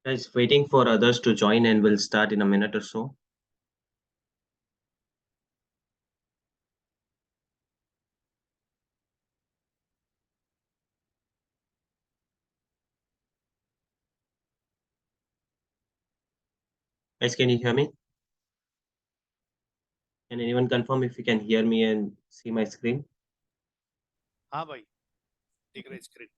Guys, waiting for others to join and we'll start in a minute or so. Guys, can you hear me? Can anyone confirm if you can hear me and see my screen? हाँ भाई दिख रहा है screen.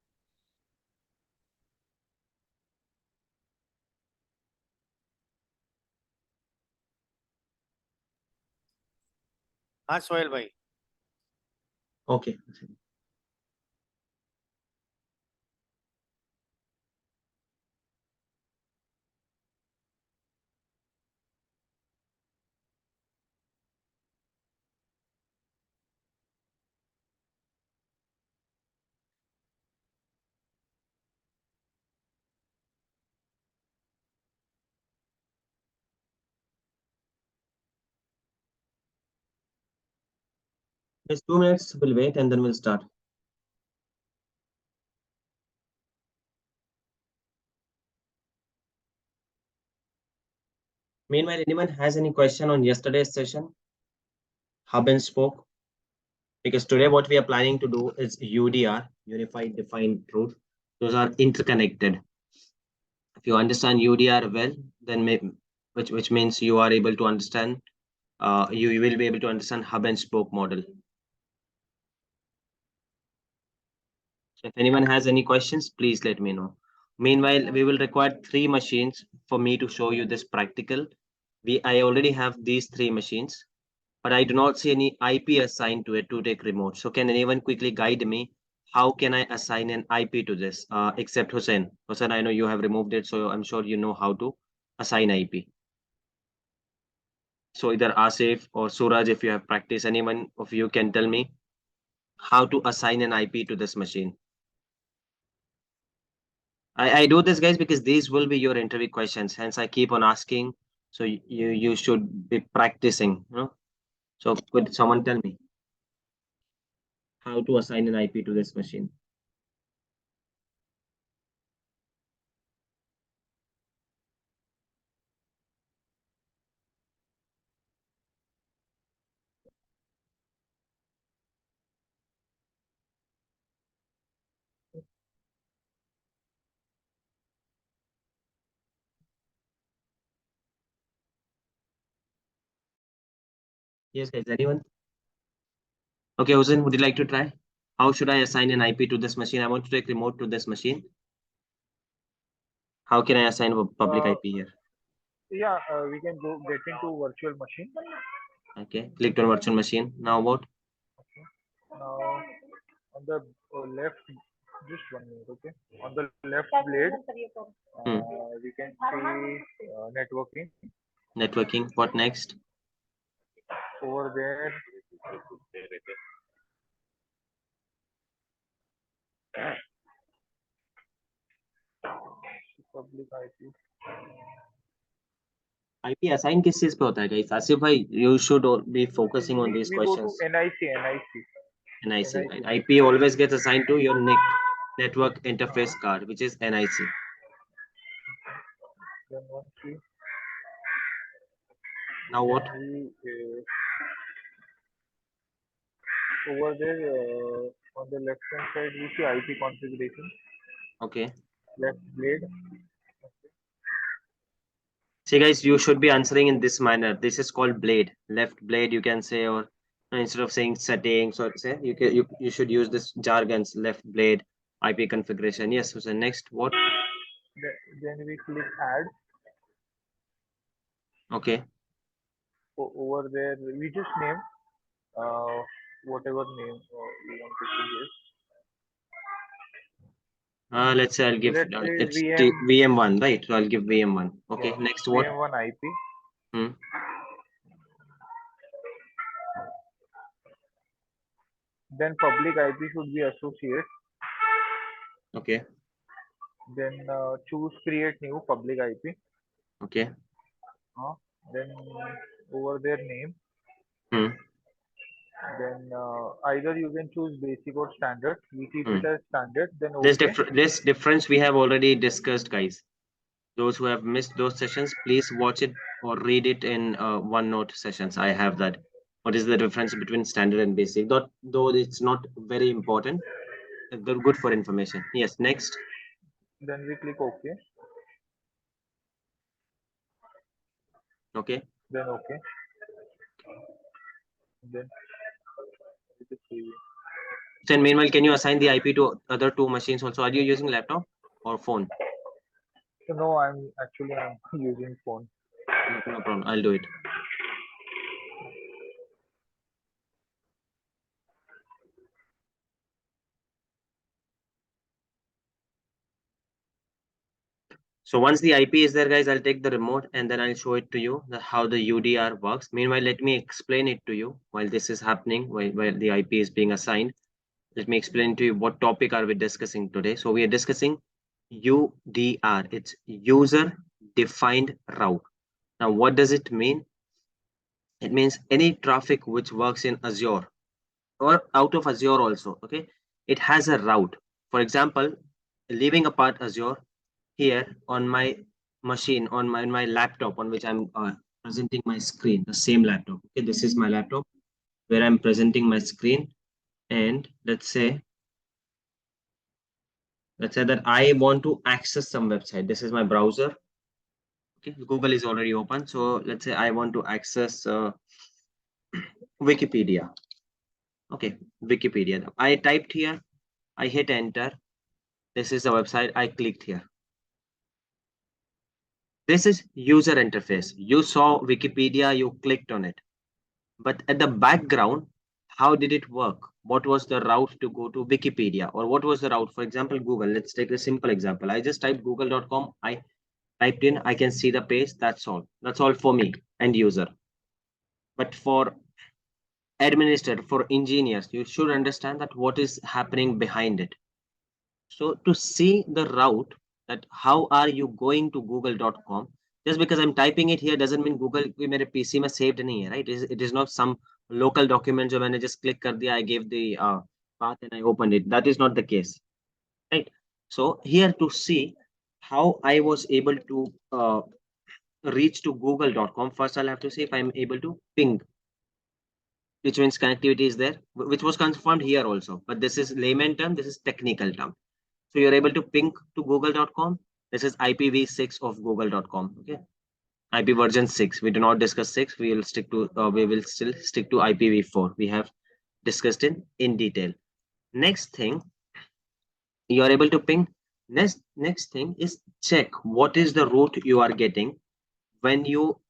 हाँ सोहेल भाई. Okay. Just 2 minutes, we'll wait and then we'll start. Meanwhile, anyone has any question on yesterday's session? Hub and spoke? Because today what we are planning to do is UDR, Unified Defined Truth. Those are interconnected. If you understand UDR well, then which means you are able to understand, you will be able to understand hub and spoke model. So if anyone has any questions, please let me know. Meanwhile, we will require 3 machines for me to show you this practical. I already have these 3 machines, but I do not see any IP assigned to it to take remote. So can anyone quickly guide me? How can I assign an IP to this? Except Hussein. Hussein, I know you have removed it, so I'm sure you know how to assign IP. So either Asif or Suraj, if you have practice, anyone of you can tell me how to assign an IP to this machine. I do this, guys, because these will be your interview questions. Hence, I keep on asking. So you should be practicing. You know? So could someone tell me how to assign an IP to this machine? Yes, guys. Anyone? Okay, Hussein, would you like to try? How should I assign an IP to this machine? I want to take remote to this machine. How can I assign a public IP here? Yeah, we can get into virtual machine. Okay, click on virtual machine. Now what? Okay. Now on the left, just 1 minute. Okay. On the left blade, we can see networking. Networking. What next? Over there, public IP. IP assign किस चीज पे होता है guys? Asif भाई, you should be focusing on these We go to questions. NIC. NIC, right? IP always gets assigned to your NIC, network interface card, which is NIC. Then one key. Now what? Over there, on the left hand side, we see IP configuration. Okay. Left blade. See, guys, you should be answering in this manner. This is called blade. Left blade, you can say, or instead of saying settings, or say you should use this jargons. Left blade, IP configuration. Yes. So next, what? Then we click add. Okay. Over there, we just name whatever name we want to give. Let's say I'll give it's VM1, right? So I'll give VM1. Okay. Yeah. Next, what? VM1 IP. Then public IP should be associate. Okay. Then choose create new public IP. Okay. Then over there name. Then either you can choose basic or standard. We keep it as standard. Then okay. This difference we have already discussed, guys. Those who have missed those sessions, please watch it or read it in OneNote sessions. I have that. What is the difference between standard and basic? Though it's not very important, they're good for information. Yes, next. Then we click OK. Okay. Then OK. Then we just save it. Then meanwhile, can you assign the IP to other two machines also? Are you using laptop or phone? So no, I'm using phone. No problem. I'll do it. So once the IP is there, guys, I'll take the remote and then I'll show it to you how the UDR works. Meanwhile, let me explain it to you while this is happening, while the IP is being assigned. Let me explain to you what topic are we discussing today. So we are discussing UDR. It's user defined route. Now, what does it mean? It means any traffic which works in Azure or out of Azure also. Okay, it has a route. For example, leaving apart Azure, here on my machine, on my laptop on which I'm presenting my screen, the same laptop. Okay, this is my laptop where I'm presenting my screen, and let's say that I want to access some website. This is my browser. Okay, Google is already open. So let's say I want to access Wikipedia. Okay, Wikipedia. I typed here, I hit enter. This is the website. I clicked here. This is user interface. You saw Wikipedia, you clicked on it. But at the background, how did it work? What was the route to go to Wikipedia? Or what was the route? For example, Google. Let's take a simple example. I just typed google.com. I typed in, I can see the page. That's all. That's all for me, end user. But for administrator, for engineers, you should understand that what is happening behind it. So to see the route, that how are you going to google.com, just because I'm typing it here doesn't mean Google मेरे PC में saved नहीं है, right? It is not some local document जो मैंने just click कर दिया, I gave the path and I opened it. That is not the case, right? So here to see how I was able to reach to google.com, first I'll have to see if I'm able to ping, which means connectivity is there, which was confirmed here also. But this is layman term, this is technical term. So you're able to ping to google.com. This is IPv6 of google.com. Okay. IP version 6. We do not discuss 6. We will stick to we will still stick to IPv4. We have discussed in detail. Next thing, you are able to ping. Next thing is check what is the route you are getting when you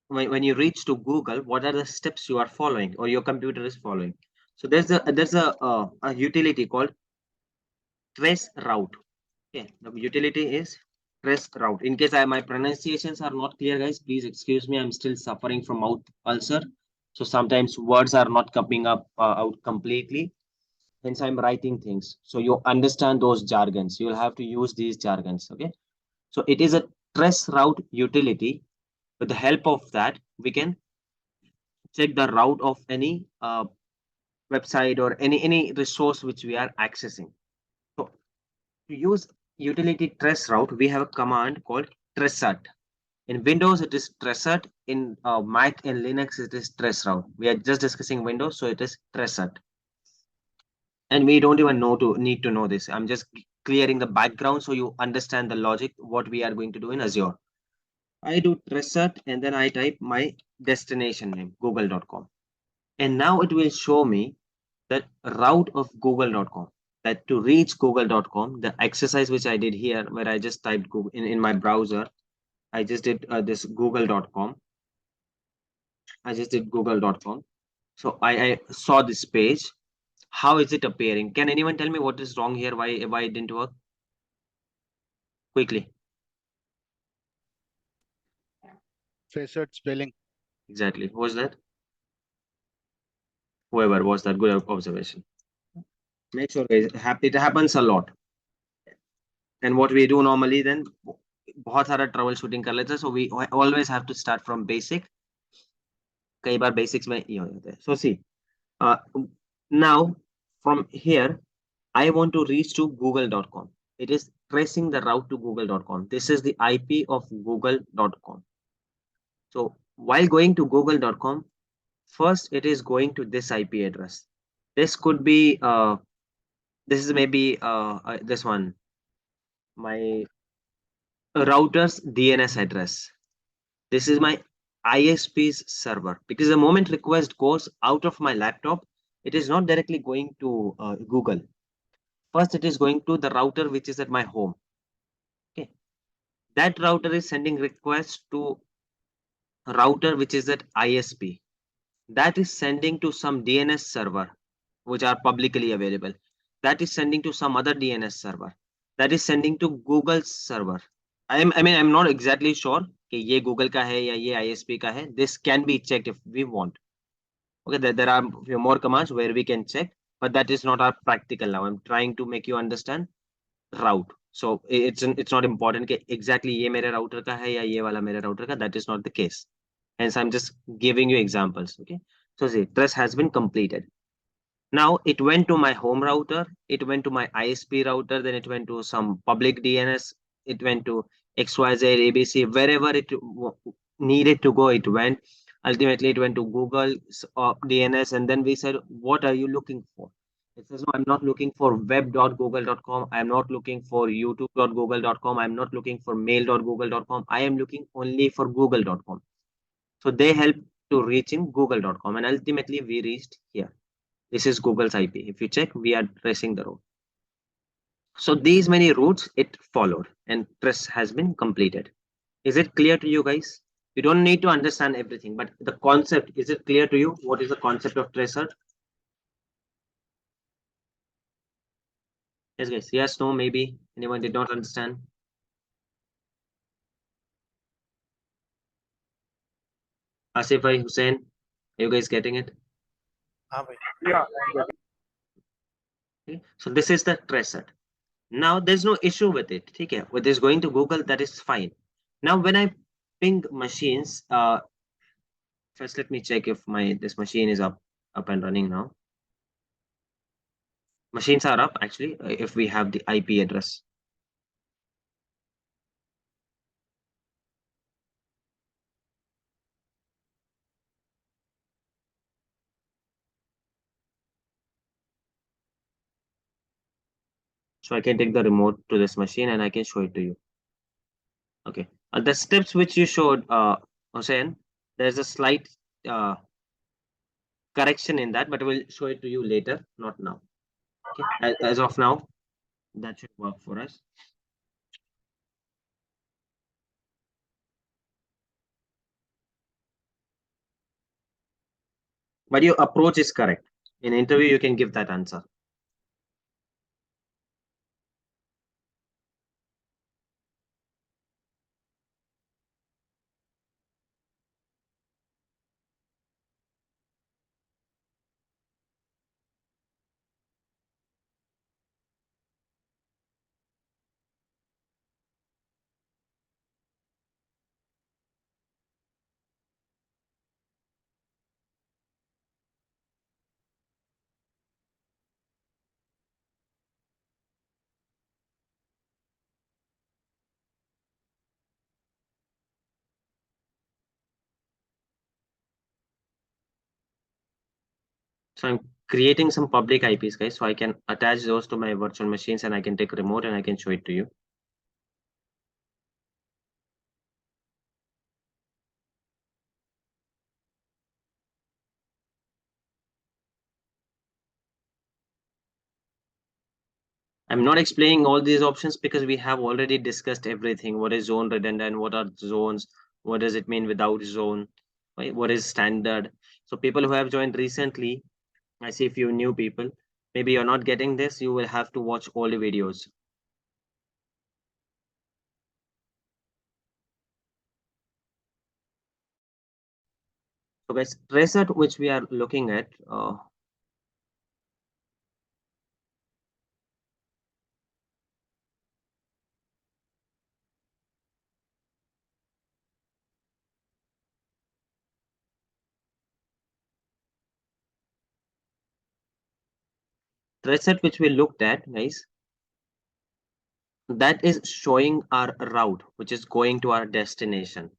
when you reach to Google. What are the steps you are following or your computer is following? So there's a utility called trace route. Okay, the utility is trace route. In case my pronunciations are not clear, guys, please excuse me. I'm still suffering from mouth ulcer, so sometimes words are not coming up out completely. Hence, I'm writing things so you understand those jargons. You'll have to use these jargons. Okay, so it is a trace route utility. With the help of that, we can check the route of any website or any resource which we are accessing. So to use utility trace route, we have a command called traceroute. In Windows, it is traceroute. In Mac and Linux, it is traceroute. We are just discussing Windows, so it is traceroute. And we don't even need to know this. I'm just clearing the background so you understand the logic, what we are going to do in Azure. I do traceroute and then I type my destination name, google.com. And now it will show me the route of google.com. That to reach google.com, the exercise which I did here, where I just typed Google in my browser, I just did this google.com. I just did google.com. So I saw this page. How is it appearing? Can anyone tell me what is wrong here? Why it didn't work? Quickly. Facet spelling. Exactly. What was that? Whoever was that, good observation. Make sure, guys, it happens a lot. And what we do normally then, बहुत सारा troubleshooting कर लेते हैं, so we always have to start from basic. कई बार basics में ये हो जाता है. So see, now from here, I want to reach to google.com. It is tracing the route to google.com. This is the IP of google.com. So while going to google.com, first it is going to this IP address. This could be this is maybe this one, my router's DNS address. This is my ISP's server, because the moment request goes out of my laptop, it is not directly going to Google. First, it is going to the router which is at my home. Okay, that router is sending requests to a router which is at ISP. That is sending to some DNS server, which are publicly available. That is sending to some other DNS server. That is sending to Google's server. I'm not exactly sure कि ये Google का है या ये ISP का है. This can be checked if we want. Okay, there are few more commands where we can check, but that is not our practical now. I'm trying to make you understand route. So it's not important कि exactly ये मेरे router का है या ये वाला मेरे router का. That is not the case. Hence, I'm just giving you examples. Okay. So see, trace has been completed. Now it went to my home router, it went to my ISP router, then it went to some public DNS, it went to XYZ, ABC, wherever it needed to go, it went. Ultimately, it went to Google DNS, and then we said, what are you looking for? It says, no, I'm not looking for web.google.com. I'm not looking for youtube.google.com. I'm not looking for mail.google.com. I am looking only for google.com. So they help to reach in google.com, and ultimately we reached here. This is Google's IP. If you check, we are tracing the route. So these many routes it followed, and trace has been completed. Is it clear to you guys? You don't need to understand everything, but the concept, is it clear to you? What is the concept of tracer? Yes, guys. Yes, no, maybe. Anyone did not understand? Asif bhai, Hussein, are you guys getting it? हाँ भाई. Yeah, I'm getting. Okay. So this is the tracer. Now there's no issue with it. Okay, with this going to Google, that is fine. Now when I ping machines, first let me check if this machine is up and running now. Machines are up actually if we have the IP address. So I can take the remote to this machine and I can show it to you. Okay. The steps which you showed, Hussein, there's a slight correction in that, but we'll show it to you later, not now. Okay. As of now, that should work for us. But your approach is correct. In interview, you can give that answer. So I'm creating some public IPs, guys, so I can attach those to my virtual machines and I can take a remote and I can show it to you. I'm not explaining all these options because we have already discussed everything. What is zone redundant? What are zones? What does it mean without zone? Right? What is standard? So people who have joined recently, I see a few new people. Maybe you're not getting this. You will have to watch all the videos. So guys, tracer which we are looking at, tracer which we looked at, guys, that is showing our route, which is going to our destination.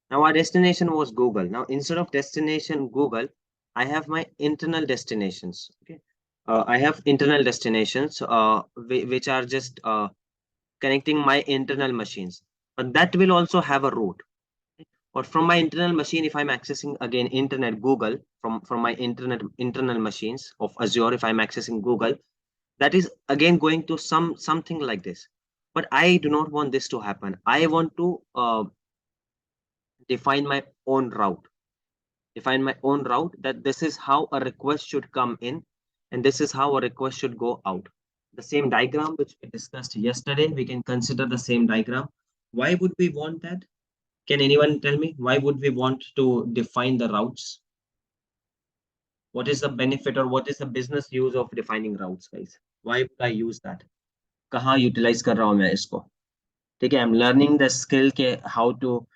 Now our destination was Google. Now instead of destination Google, I have my internal destinations. Okay, I have internal destinations, which are just connecting my internal machines, but that will also have a route. Or from my internal machine, if I'm accessing again internet Google from my internal machines of Azure, if I'm accessing Google, that is again going to something like this. But I do not want this to happen. I want to define my own route. Define my own route, that this is how a request should come in, and this is how a request should go out. The same diagram which we discussed yesterday, we can consider the same diagram. Why would we want that? Can anyone tell me why would we want to define the routes? What is the benefit or what is the business use of defining routes, guys? Why would I use that? कहाँ utilize कर रहा हूँ मैं इसको? ठीक है, I'm learning the skill के how to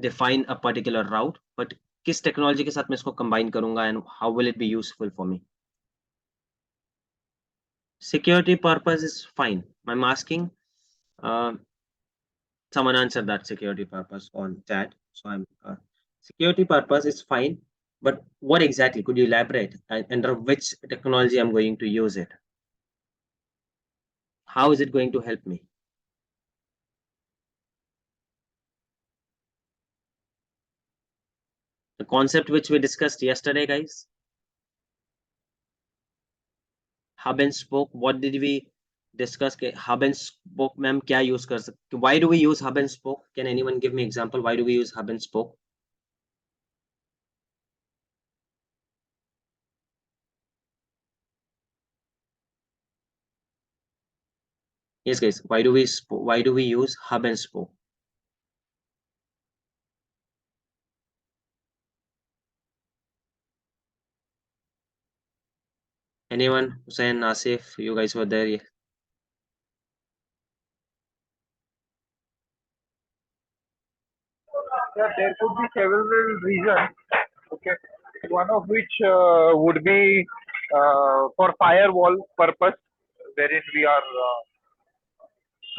define a particular route, but किस technology के साथ मैं इसको combine करूँगा and how will it be useful for me? Security purpose is fine. I'm asking. Someone answered that security purpose on chat. So I'm security purpose is fine, but what exactly? Could you elaborate? Under which technology I'm going to use it? How is it going to help me? The concept which we discussed yesterday, guys. Hub and spoke. What did we discuss? Hub and spoke, ma'am, kya use kar sakte? Why do we use hub and spoke? Can anyone give me example? Why do we use hub and spoke? Yes, guys. Why do we use hub and spoke? Anyone? Hussein, Asif, you guys were there. Yeah, there could be several reasons. Okay, one of which would be for firewall purpose, wherein we are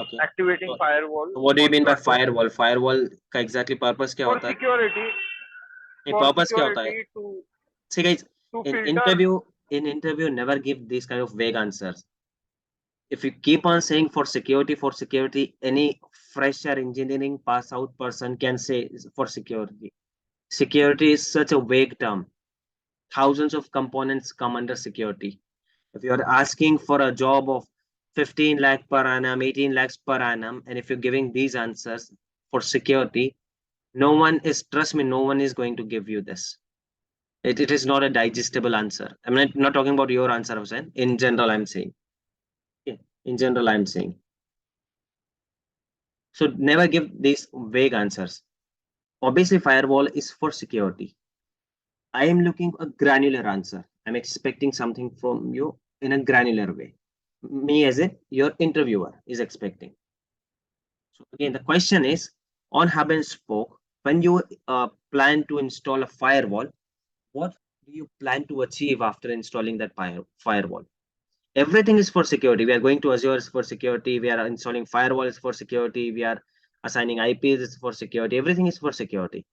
Okay. activating firewall. What do you for mean by front end. firewall? Firewall का exactly purpose क्या For होता है? security, नहीं, for purpose क्या होता है? security to See guys, in filter. interview, never give these kind of vague answers. If you keep on saying for security, any fresher engineering pass out person can say for security. Security is such a vague term. Thousands of components come under security. If you are asking for a job of 15 lakh per annum, 18 lakhs per annum, and if you're giving these answers for security, no one is going to give you this. It is not a digestible answer. I'm not talking about your answer, Hussein. In general, I'm saying. Yeah, in general, I'm saying. So never give these vague answers. Obviously, firewall is for security. I am looking a granular answer. I'm expecting something from you in a granular way. Me as your interviewer is expecting. So again, the question is on hub and spoke, when you plan to install a firewall, what do you plan to achieve after installing that firewall? Everything is for security. We are going to Azure for security. We are installing firewalls for security. We are assigning IPs for security. Everything is for security.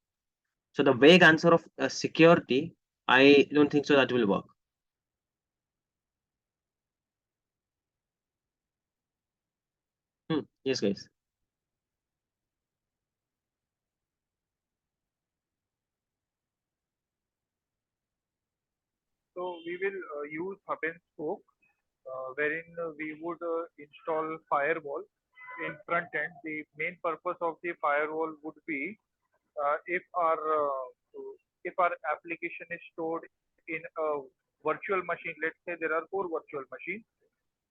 So the vague answer of security, I don't think so that will work. Yes, guys. So we will use hub and spoke, wherein we would install firewall in front end. The main purpose of the firewall would be if our application is stored in a virtual machine. Let's say there are 4 virtual machines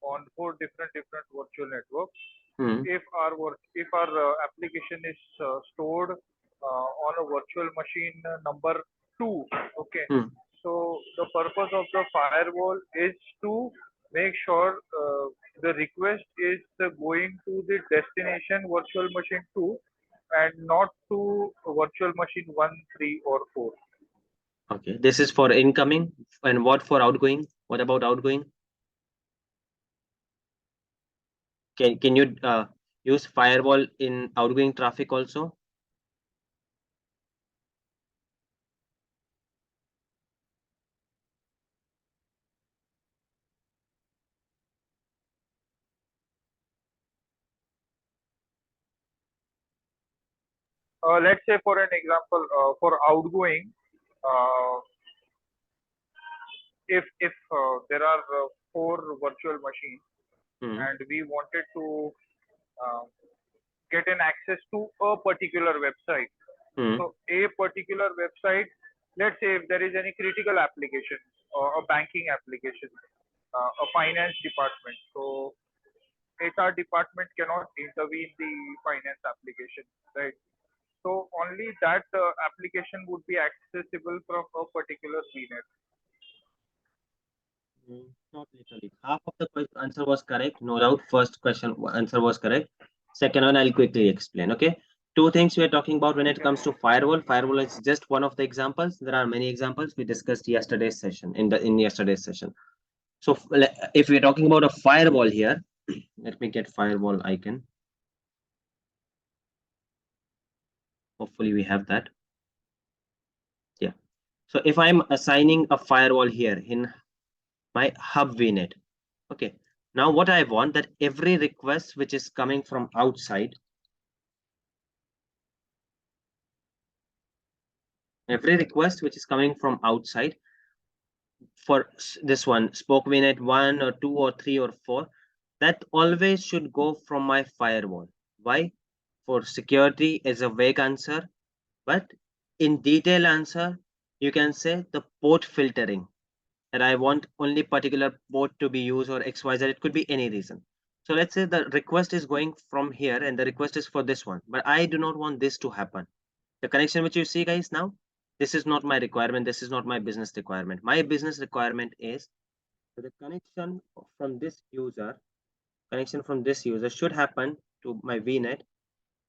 on 4 different virtual networks. If our application is stored on a virtual machine number 2, okay. So the purpose of the firewall is to make sure the request is going to the destination virtual machine 2 and not to virtual machine 1, 3, or 4. Okay, this is for incoming. And what for outgoing? What about outgoing? Can you use firewall in outgoing traffic also? Let's say for an example, for outgoing, uh, if there are 4 virtual machines and we wanted to uh, get an access to a particular website. So a particular website, let's say if there is any critical application or a banking application, a finance department. So HR department cannot intervene the finance application, right? So only that application would be accessible from a particular VNet. Not literally. Half of the answer was correct. No doubt. First question answer was correct. Second one, I'll quickly explain. Okay. Two things we are talking about when it comes to firewall. Firewall is just one of the examples. There are many examples we discussed yesterday's session in yesterday's session. So if we're talking about a firewall here, let me get firewall icon. Hopefully we have that. Yeah. So if I'm assigning a firewall here in my hub VNet, okay. Now what I want that every request which is coming from outside, for this one, spoke VNet 1 or 2 or 3 or 4, that always should go from my firewall. Why? For security is a vague answer, but in detail answer, you can say the port filtering. That I want only particular port to be used or XYZ, it could be any reason. So let's say the request is going from here and the request is for this one, but I do not want this to happen. The connection which you see guys now, this is not my requirement. This is not my business requirement. My business requirement is the connection from this user should happen to my VNet.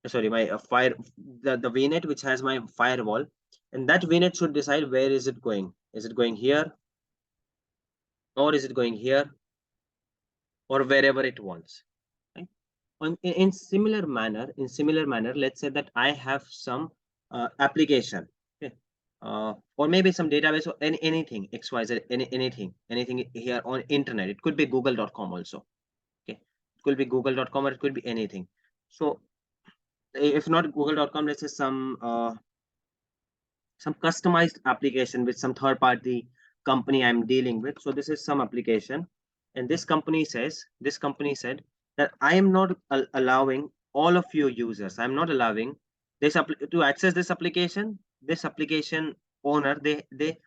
Sorry, my the VNet which has my firewall, and that VNet should decide where is it going. Is it going here? Or is it going here? Or wherever it wants. Right? In similar manner, let's say that I have some application, okay, or maybe some database or anything XYZ, anything here on internet. It could be google.com also. Okay, it could be google.com or it could be anything. So if not google.com, let's say some customized application with some third party company I'm dealing with. So this is some application, and this company said that I am not allowing all of your users. I'm not allowing this to access this application. This application owner, they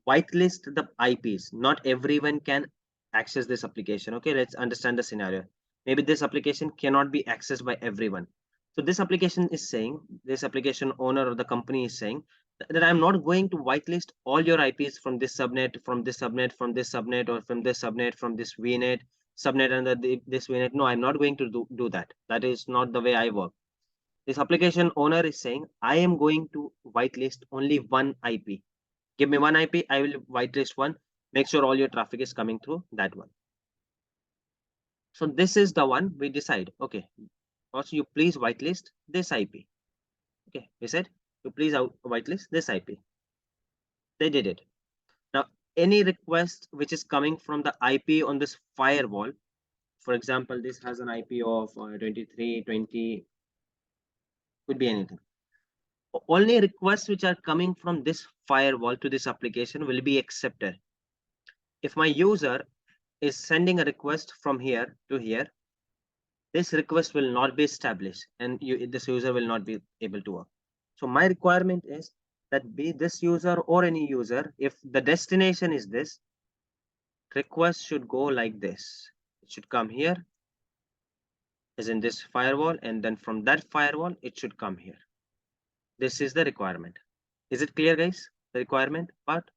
whitelist the IPs. Not everyone can access this application. Okay, let's understand the scenario. Maybe this application cannot be accessed by everyone. So this application is saying, this application owner or the company is saying that I'm not going to whitelist all your IPs from this subnet, from this subnet, from this subnet, or from this subnet, from this VNet, subnet under this VNet. No, I'm not going to do that. That is not the way I work. This application owner is saying, I am going to whitelist only one IP. Give me one IP, I will whitelist one. Make sure all your traffic is coming through that one. So this is the one we decide. Okay, also you please whitelist this IP. Okay, we said you please whitelist this IP. They did it. Now any request which is coming from the IP on this firewall, for example, this has an IP of 2320, could be anything. Only requests which are coming from this firewall to this application will be accepted. If my user is sending a request from here to here, this request will not be established and this user will not be able to work. So my requirement is that be this user or any user, if the destination is this, request should go like this. It should come here, as in this firewall, and then from that firewall, it should come here. This is the requirement. Is it clear, guys? The requirement part?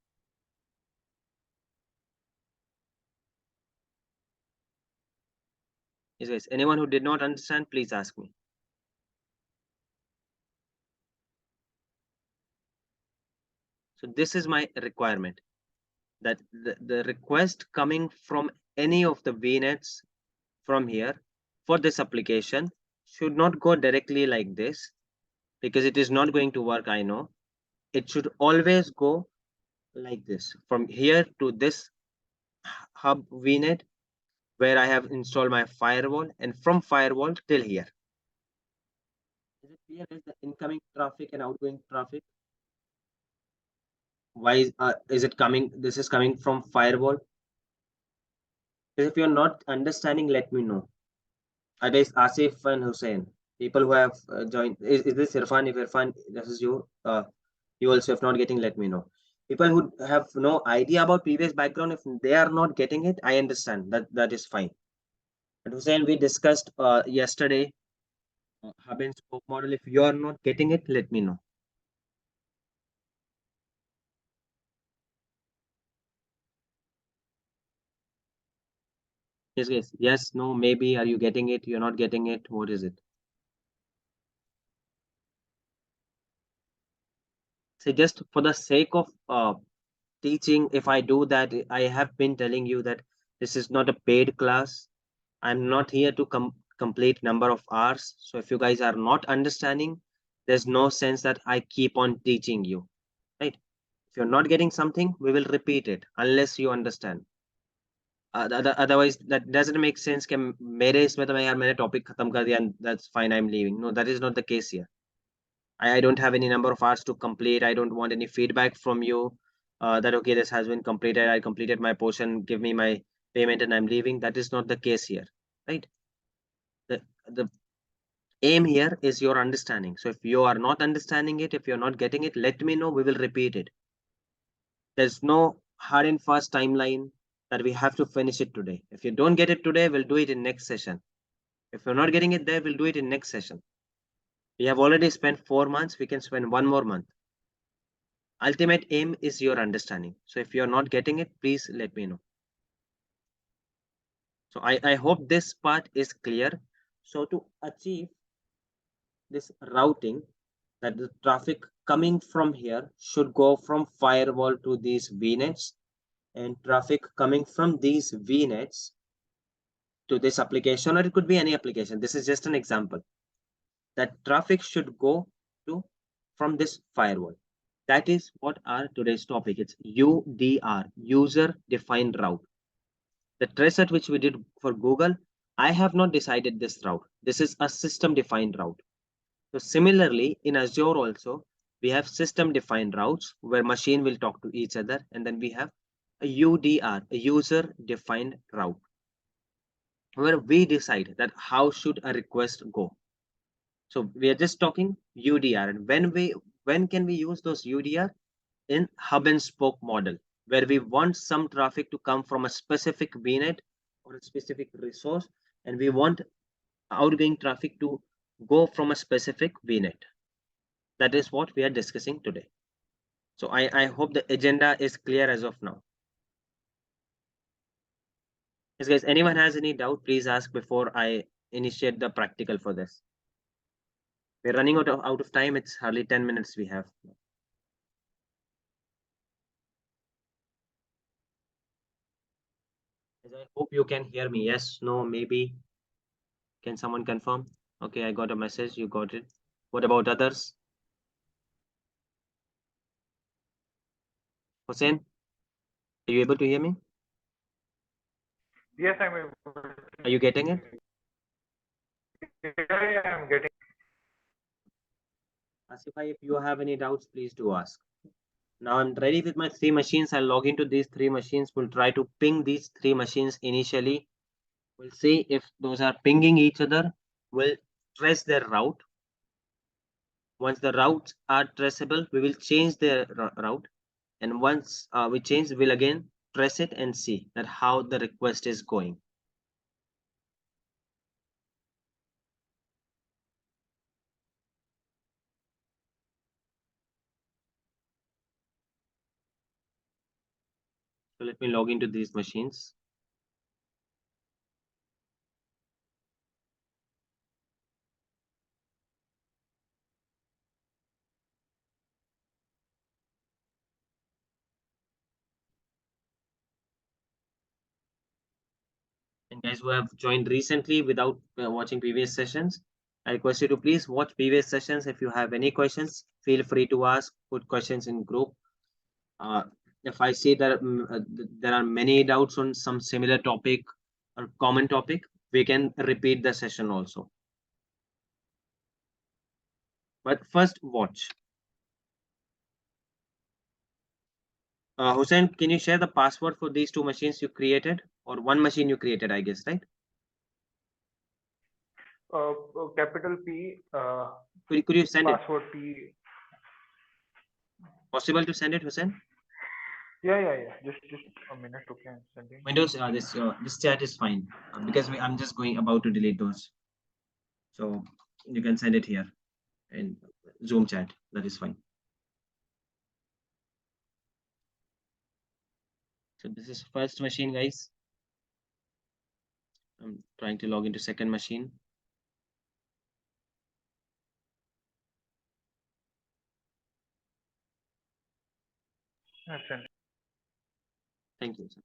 Yes, guys. Anyone who did not understand, please ask me. So this is my requirement, that the request coming from any of the VNets from here for this application should not go directly like this, because it is not going to work, I know. It should always go like this, from here to this hub VNet, where I have installed my firewall, and from firewall till here. Is it clear? Is the incoming traffic and outgoing traffic? Why is it coming? This is coming from firewall. If you're not understanding, let me know. It is Asif and Hussein, people who have joined. Is this Irfan? If Irfan, this is you. You also, if not getting, let me know. People who have no idea about previous background, if they are not getting it, I understand that is fine. And Hussein, we discussed yesterday hub and spoke model. If you are not getting it, let me know. Yes, no, maybe. Are you getting it? You're not getting it. What is it? So just for the sake of teaching, if I do that, I have been telling you that this is not a paid class. I'm not here to complete number of hours. So if you guys are not understanding, there's no sense that I keep on teaching you, right? If you're not getting something, we will repeat it unless you understand. Otherwise, that doesn't make sense. कि मेरे इसमें तो मैं यार मैंने topic खत्म कर दिया and that's fine, I'm leaving. No, that is not the case here. I don't have any number of hours to complete. I don't want any feedback from you that, okay, this has been completed. I completed my portion. Give me my payment and I'm leaving. That is not the case here, right? The aim here is your understanding. So if you are not understanding it, if you're not getting it, let me know. We will repeat it. There's no hard and fast timeline that we have to finish it today. If you don't get it today, we'll do it in next session. If you're not getting it there, we'll do it in next session. We have already spent 4 months. We can spend 1 more month. Ultimate aim is your understanding. So if you're not getting it, please let me know. So I hope this part is clear. So to achieve this routing, that the traffic coming from here should go from firewall to these VNets, and traffic coming from these VNets to this application, or it could be any application. This is just an example. That traffic should go to from this firewall. That is what our today's topic. It's UDR, user defined route. The trace set which we did for Google, I have not decided this route. This is a system defined route. So similarly, in Azure also, we have system defined routes where machine will talk to each other. And then we have a UDR, a user defined route, where we decide that how should a request go. So we are just talking UDR. And when can we use those UDR? In hub and spoke model, where we want some traffic to come from a specific VNet or a specific resource, and we want outgoing traffic to go from a specific VNet. That is what we are discussing today. So I hope the agenda is clear as of now. Yes, guys, anyone has any doubt, please ask before I initiate the practical for this. We're running out of time. It's hardly 10 minutes we have. I hope you can hear me. Yes, no, maybe. Can someone confirm? Okay, I got a message. You got it. What about others? Hussein, are you able to hear me? Yes, I'm able Are you getting it? Yeah, I'm getting. Asifai, if you have any doubts, please do ask. Now I'm ready with my 3 machines. I'll log into these 3 machines. We'll try to ping these 3 machines initially. We'll see if those are pinging each other. We'll trace their route. Once the routes are traceable, we will change their route. And once we change, we'll again trace it and see that how the request is going. So let me log into these machines. And guys who have joined recently without watching previous sessions, I request you to please watch previous sessions. If you have any questions, feel free to ask, put questions in group. If I see that there are many doubts on some similar topic or common topic, we can repeat the session also. But first, watch. Hussein, can you share the password for these two machines you created, or one machine you created, I guess, right? Capital P. Could you send it? Password P. Possible to send it, Hussein? Yeah. Just a minute. Okay, I'm sending. Windows, this chat is fine because I'm just about to delete those. So you can send it here in Zoom chat. That is fine. So this is first machine, guys. I'm trying to log into second machine. Thank you, sir.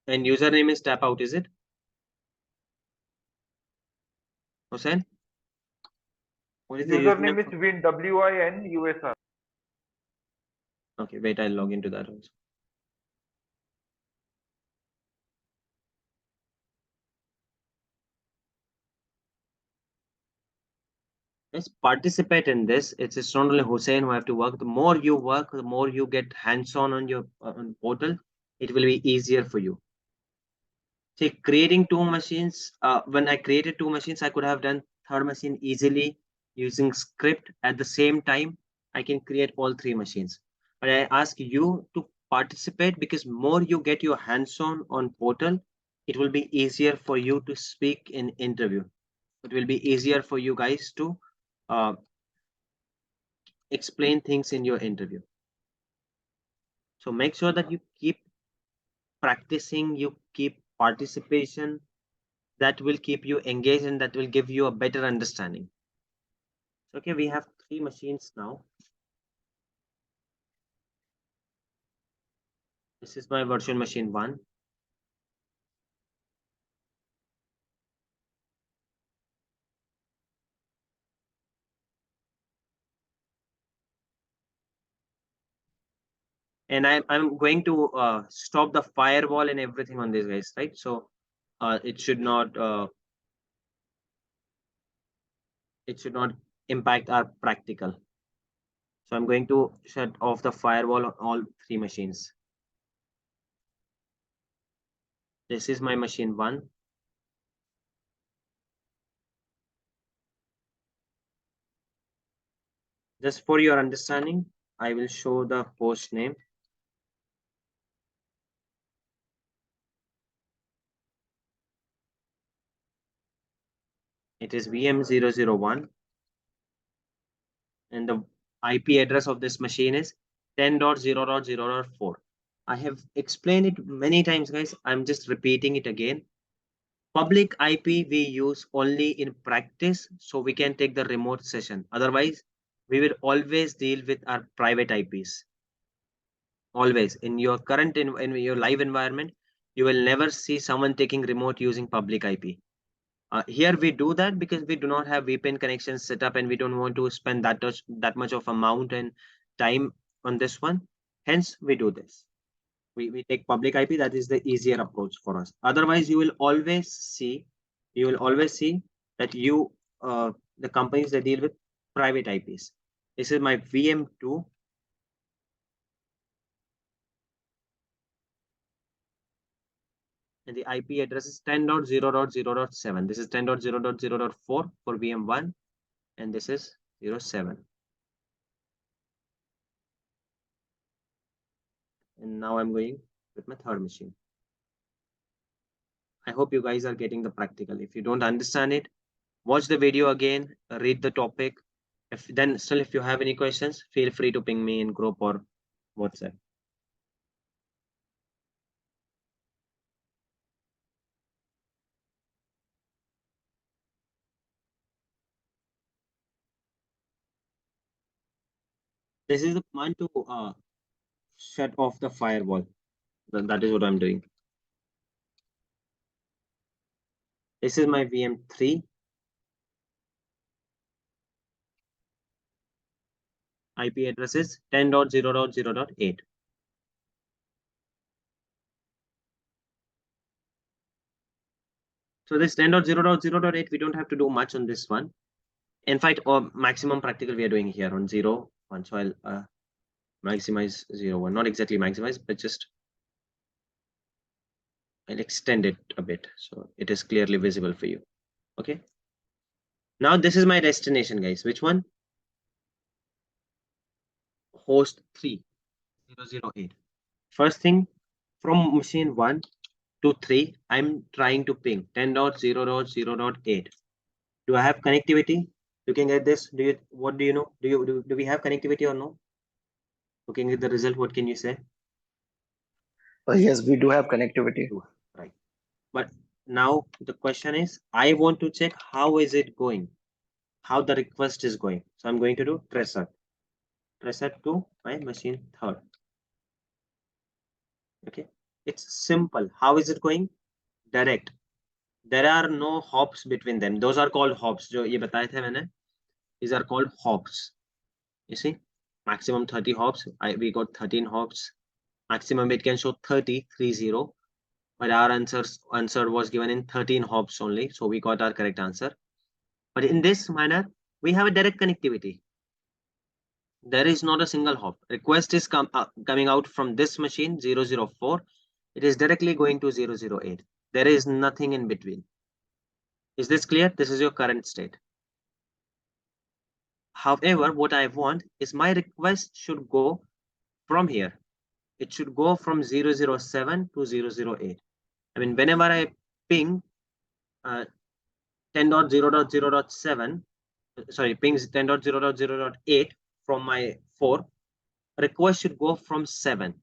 And username is tap out, is it? Hussein? What is the Username username? is Win, WINUSR. Okay, wait, I'll log into that also. Let's participate in this. It's not only Hussein who have to work. The more you work, the more you get hands-on on your portal, it will be easier for you. See, creating two machines, when I created two machines, I could have done third machine easily using script. At the same time, I can create all three machines. But I ask you to participate because more you get your hands-on portal, it will be easier for you to speak in interview. It will be easier for you guys to uh, explain things in your interview. So make sure that you keep practicing, you keep participation. That will keep you engaged and that will give you a better understanding. Okay, we have three machines now. This is my virtual machine 1. And I'm going to stop the firewall and everything on this, guys, right? So it should not impact our practical. So I'm going to shut off the firewall on all three machines. This is my machine 1. Just for your understanding, I will show the host name. It is VM001. And the IP address of this machine is 10.0.0.4. I have explained it many times, guys. I'm just repeating it again. Public IP we use only in practice, so we can take the remote session. Otherwise, we will always deal with our private IPs. Always. In your current, in your live environment, you will never see someone taking remote using public IP. Here we do that because we do not have VPN connections set up and we don't want to spend that much of amount and time on this one. Hence, we do this. We take public IP. That is the easier approach for us. Otherwise, you will always see that the companies that deal with private IPs. This is my VM2. And the IP address is 10.0.0.7. This is 10.0.0.4 for VM1. And this is 07. And now I'm going with my third machine. I hope you guys are getting the practical. If you don't understand it, watch the video again, read the topic. If you have any questions, feel free to ping me in group or WhatsApp. This is the command to shut off the firewall. That is what I'm doing. This is my VM3. IP address is 10.0.0.8. So this 10.0.0.8, we don't have to do much on this one. In fact, or maximum practical we are doing here on 0.1. So I'll maximize 0.1, not exactly maximize, but just I'll extend it a bit so it is clearly visible for you. Okay. Now this is my destination, guys. Which one? Host 3008. First thing, from machine 1 to 3, I'm trying to ping 10.0.0.8. Do I have connectivity? Looking at this, what do you know? Do we have connectivity or no? Looking at the result, what can you say? Yes, we do have connectivity. Right. But now the question is, I want to check how is it going, how the request is going. So I'm going to do reset to my machine 3rd. Okay, it's simple. How is it going? Direct. There are no hops between them. Those are called hops. जो ये बताए थे मैंने. These are called hops. You see, maximum 30 hops. We got 13 hops. Maximum it can show 30, but our answer was given in 13 hops only. So we got our correct answer. But in this manner, we have a direct connectivity. There is not a single hop. Request is coming out from this machine 004. It is directly going to 008. There is nothing in between. Is this clear? This is your current state. However, what I want is my request should go from here. It should go from 007 to 008. I mean, whenever I ping 10.0.0.7, sorry, pings 10.0.0.8 from my 4, request should go from 7.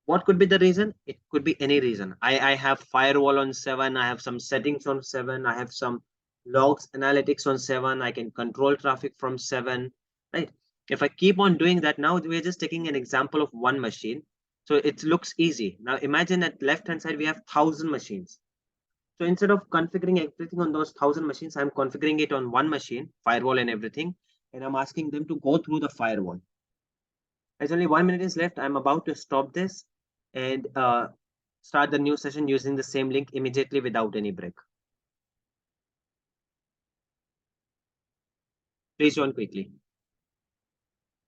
What could be the reason? It could be any reason. I have firewall on 7. I have some settings on 7. I have some logs analytics on 7. I can control traffic from 7, right? If I keep on doing that, now we're just taking an example of one machine. So it looks easy. Now imagine at left-hand side, we have 1,000 machines. So instead of configuring everything on those 1,000 machines, I'm configuring it on one machine, firewall and everything. And I'm asking them to go through the firewall. As only 1 minute is left, I'm about to stop this and start the new session using the same link immediately without any break. Please join quickly.